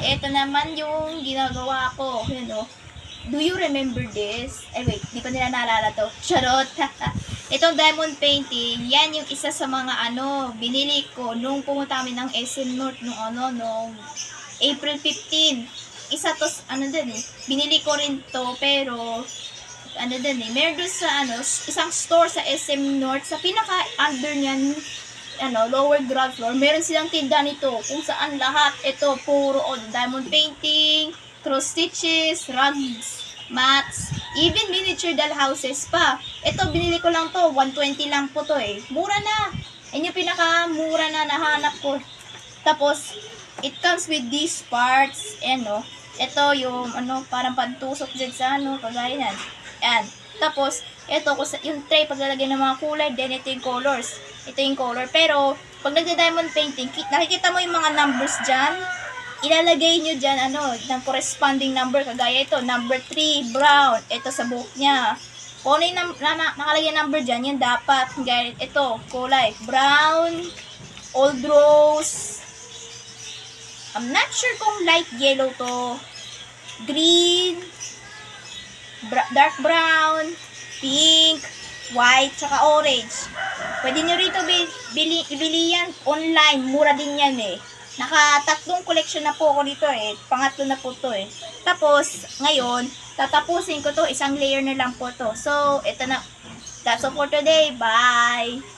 Ito naman yung ginagawa ko. Yun, oh. Do you remember this? Eh, wait. Di ko nila naalala to. Charot. Itong diamond painting, yan yung isa sa mga binili ko nung pumunta kami ng SM North nung April 15. Isa to, din eh. Binili ko rin to, pero, din eh. Meron doon sa, isang store sa SM North. Sa pinaka-under niyan, lower ground floor, meron silang tinda nito kung saan lahat ito puro diamond painting, cross stitches, rugs, mats, even miniature doll houses pa. Ito binili ko lang to, 120 lang po to eh. Mura na. Yan yung pinaka-mura na nahanap ko. Tapos it comes with these parts, ito yung parang pantusok dyan sa kagaya yan. Yan. Tapos ito yung tray paglalagay ng mga kulay, then ito yung colors. Ito yung color. Pero, pag nagda-diamond painting, nakikita mo yung mga numbers dyan. Ilalagay nyo dyan, ng corresponding number. Kagaya ito, number 3, brown. Ito sa buhok niya. Kung ano yung nakalagay number dyan, yan dapat. Kagaya ito, kulay. Brown, old rose. I'm not sure kung light yellow to. Green, dark brown, pink, white, tsaka orange. Pwede nyo rito ibili yan online. Mura din yan eh. Nakatatlong collection na po ako nito eh. Pangatlo na po to eh. Tapos, ngayon, tatapusin ko to. Isang layer na lang po to. So, ito na. That's all for today. Bye!